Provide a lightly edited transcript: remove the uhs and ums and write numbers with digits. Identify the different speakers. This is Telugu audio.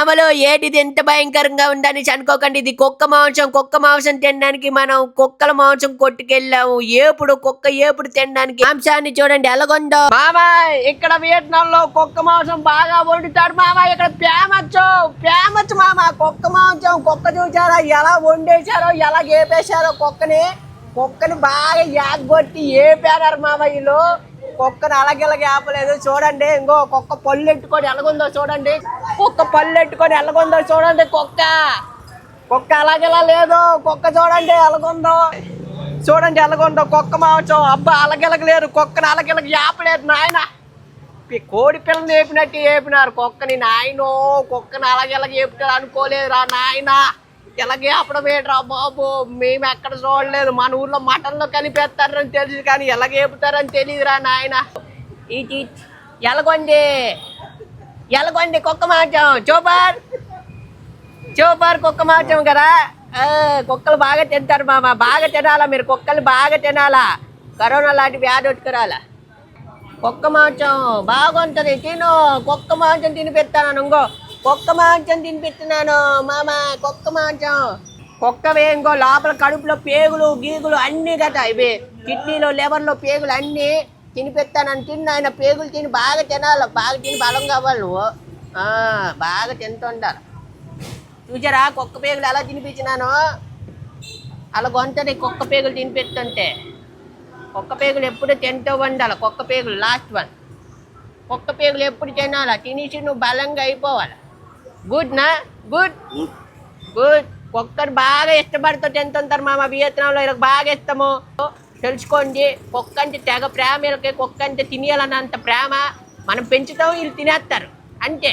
Speaker 1: అమలు ఏటిది ఎంత భయంకరంగా ఉందని అనుకోకండి. ఇది కుక్క మాంసం. కుక్క మాంసం తినడానికి మనం కుక్కల మాంసం కొట్టుకెళ్ళాము. కుక్క ఏపుడు తినడానికి మాంసాన్ని చూడండి ఎలాగొందో. మామా ఇక్కడ వియత్నాం లో కుక్క మాంసం బాగా వండుతాడు మామా. ఇక్కడ ఫేమస్ మామా కుక్క మాంసం. కుక్క చూసారా ఎలా వండేశారో, ఎలా ఏపేశారో కుక్కని బాగా యాగొట్టి ఏపారు మామ. వీళ్ళు కుక్కను అలాగెలాగ ఆపలేదు. చూడండి ఇంకో కుక్క పళ్ళు ఎట్టుకొని ఎలాగుందో చూడండి. కుక్క అలాగెలా లేదు. కుక్క చూడండి ఎలాగుందో. కుక్క మాంసం. అబ్బా అలాగెలగ లేరు. కుక్కను అలాగెలగ ఆపలేదు నాయన. కోడి పిల్లని ఏపినారు కుక్కని. నాయనో కుక్కని అలాగెలాగ ఏపుతారు అనుకోలేదురా నాయన. ఎలాగే ఆపడం ఏంట్రా బాబు. మేము ఎక్కడ చూడలేదు. మన ఊర్లో మటన్లో కలిపేస్తారని తెలుసు కానీ ఎలాగ ఏపుతారని తెలియదురా నాయన. ఎలాగొండి కుక్క మాంసం. చూపర్ కుక్క మాంసం కదా. కుక్కలు బాగా తింటారు మామ. బాగా తినాలా మీరు. కుక్కలు బాగా తినాలా. కరోనా లాంటి వ్యాధి వచ్చుకురాలా. కుక్క మాంసం బాగుంటుంది తిను. కుక్క మాంసం తినిపిస్తాను. కుక్క మాంసం తినిపిస్తున్నాను మామ. కుక్క మాంసం. కుక్కవే ఇంకో లోపల కడుపులో పేగులు గీగులు అన్నీ కదా. ఇవి కిడ్నీలో లివర్లో పేగులు అన్నీ తినిపిస్తానని తిని ఆయన. పేగులు తిని బాగా తినాలి. బాగా తిని బలం కావాలి నువ్వు. బాగా తింటుండాలి. చూసారా కుక్క పేగులు ఎలా తినిపించినాను. అలా కొంటది కుక్క పేగులు తినిపిస్తుంటే. కుక్క పేగులు ఎప్పుడు తింటూ ఉండాలి. కుక్క పేగులు లాస్ట్ వన్. కుక్క పేగులు ఎప్పుడు తినాలా. తినేసి నువ్వు బలంగా అయిపోవాలి. గుడ్. కుక్కను బాగా ఇష్టపడుతూ తింటుంటారు మామ వియత్నాంలో. ఇలా బాగా ఇష్టము. తెలుసుకోండి. కుక్క అంటే తెగ ప్రేమ. వీళ్ళకి కుక్క అంటే తినేయాలన్నంత ప్రేమ. మనం పెంచుతాం వీళ్ళు తినేస్తారు అంతే.